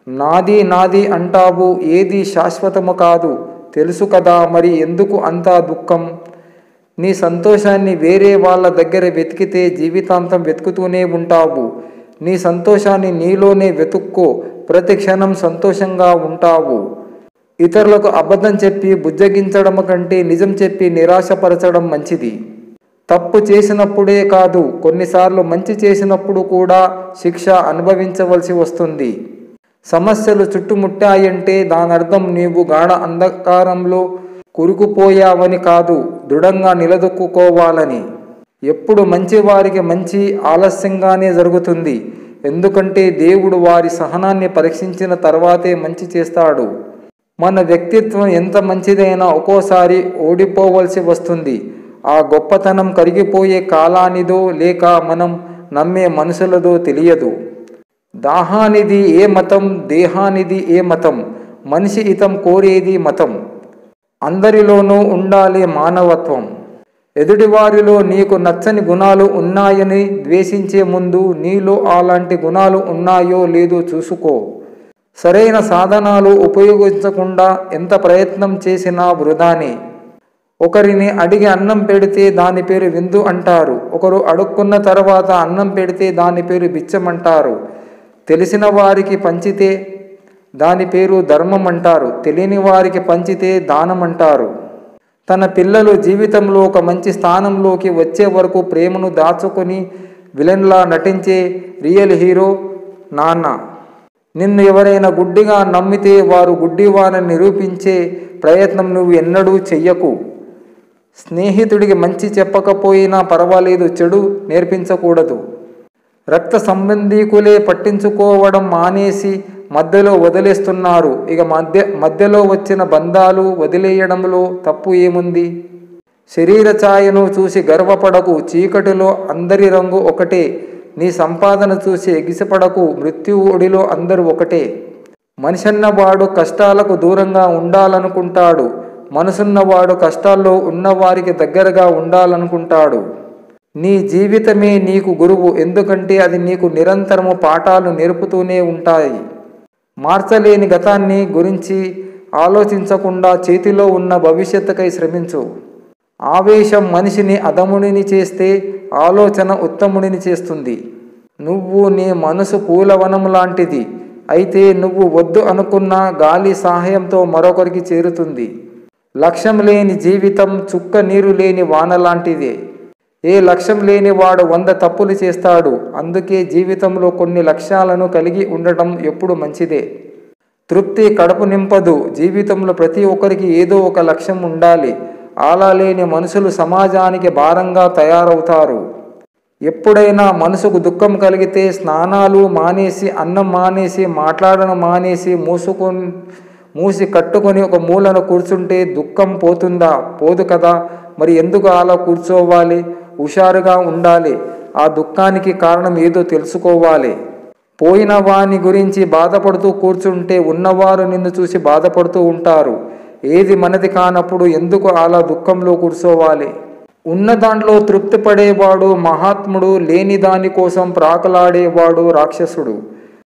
నాది నాది అంటావు, ఏది శాశ్వతము కాదు తెలుసు కదా, మరి ఎందుకు అంత దుఃఖం? నీ సంతోషాన్ని వేరే వాళ్ళ దగ్గర వెతికితే జీవితాంతం వెతుకుతూనే ఉంటావు. నీ సంతోషాన్ని నీలోనే వెతుక్కో, ప్రతి క్షణం సంతోషంగా ఉంటావు. ఇతరులకు అబద్ధం చెప్పి బుజ్జగించడం కంటే నిజం చెప్పి నిరాశపరచడం మంచిది. తప్పు చేసినప్పుడే కాదు, కొన్నిసార్లు మంచి చేసినప్పుడు కూడా శిక్ష అనుభవించవలసి వస్తుంది. సమస్యలు చుట్టుముట్టాయంటే దానర్థం నీవు గాఢ అంధకారంలో కురుకుపోయావని కాదు, దృఢంగా నిలదొక్కుకోవాలని. ఎప్పుడు మంచివారికి మంచి ఆలస్యంగానే జరుగుతుంది. ఎందుకంటే దేవుడు వారి సహనాన్ని పరీక్షించిన తర్వాతే మంచి చేస్తాడు. మన వ్యక్తిత్వం ఎంత మంచిదైనా ఒక్కోసారి ఓడిపోవలసి వస్తుంది. ఆ గొప్పతనం కరిగిపోయే కాలానిదో లేక మనం నమ్మే మనుషులదో తెలియదు. దాహానిది ఏ మతం, దేహానిది ఏ మతం, మనిషి హితం కోరేది మతం. అందరిలోనూ ఉండాలి మానవత్వం. ఎదుటివారిలో నీకు నచ్చని గుణాలు ఉన్నాయని ద్వేషించే ముందు నీలో అలాంటి గుణాలు ఉన్నాయో లేదో చూసుకో. సరైన సాధనాలు ఉపయోగించకుండా ఎంత ప్రయత్నం చేసినా వృధానే. ఒకరిని అడిగి అన్నం పెడితే దాని పేరు విందు అంటారు. ఒకరు అడుక్కున్న తర్వాత అన్నం పెడితే దాని పేరు బిచ్చం అంటారు. తెలిసిన వారికి పంచితే దాని పేరు ధర్మం అంటారు. తెలియని వారికి పంచితే దానం అంటారు. తన పిల్లలు జీవితంలో ఒక మంచి స్థానంలోకి వచ్చే వరకు ప్రేమను దాచుకొని విలన్లా నటించే రియల్ హీరో నాన్న. నిన్ను ఎవరైనా గుడ్డిగా నమ్మితే వారు గుడ్డివారని నిరూపించే ప్రయత్నం నువ్వు ఎన్నడూ చెయ్యకు. స్నేహితుడికి మంచి చెప్పకపోయినా పర్వాలేదు, చెడు నేర్పించకూడదు. రక్త సంబంధీకులే పట్టించుకోవడం మానేసి మధ్యలో వదిలేస్తున్నారు. ఇక మధ్యలో వచ్చిన బంధాలు వదిలేయడంలో తప్పు ఏముంది? శరీర ఛాయను చూసి గర్వపడకు, చీకటిలో అందరి రంగు ఒకటే. నీ సంపాదన చూసి ఎగిసిపడకు, మృత్యు ఒడిలో అందరూ ఒకటే. మనిషన్నవాడు కష్టాలకు దూరంగా ఉండాలనుకుంటాడు. మనసున్నవాడు కష్టాల్లో ఉన్నవారికి దగ్గరగా ఉండాలనుకుంటాడు. నీ జీవితమే నీకు గురువు, ఎందుకంటే అది నీకు నిరంతరము పాఠాలు నేర్పుతూనే ఉంటాయి. మార్చలేని గతాన్ని గురించి ఆలోచించకుండా చేతిలో ఉన్న భవిష్యత్తుకై శ్రమించు. ఆవేశం మనిషిని అధముడిని చేస్తే ఆలోచన ఉత్తముడిని చేస్తుంది. నువ్వు నీ మనసు పూలవనం లాంటిది. అయితే నువ్వు వద్దు అనుకున్న గాలి సహాయంతో మరొకరికి చేరుతుంది. లక్ష్యం లేని జీవితం చుక్క నీరు లేని వాన లాంటిదే. ఏ లక్ష్యం లేని వాడు 100 తప్పులు చేస్తాడు. అందుకే జీవితంలో కొన్ని లక్ష్యాలను కలిగి ఉండటం ఎప్పుడు మంచిదే. తృప్తి కడుపు నింపదు. జీవితంలో ప్రతి ఒక్కరికి ఏదో ఒక లక్ష్యం ఉండాలి. అలా లేని మనుషులు సమాజానికి భారంగా తయారవుతారు. ఎప్పుడైనా మనసుకు దుఃఖం కలిగితే స్నానాలు మానేసి, అన్నం మానేసి, మాట్లాడడం మానేసి మూసి కట్టుకొని ఒక మూలన కూర్చుంటే దుఃఖం పోతుందా? పోదు కదా. మరి ఎందుకు అలా కూర్చోవాలి? హుషారుగా ఉండాలి. ఆ దుఃఖానికి కారణం ఏదో తెలుసుకోవాలి. పోయిన వాని గురించి బాధపడుతూ కూర్చుంటే ఉన్నవారు నిన్ను చూసి బాధపడుతూ ఉంటారు. ఏది మనది కానప్పుడు ఎందుకు అలా దుఃఖంలో కూర్చోవాలి? ఉన్న దాంట్లో తృప్తి పడేవాడు మహాత్ముడు, లేని దాని కోసం ప్రాకులాడేవాడు రాక్షసుడు.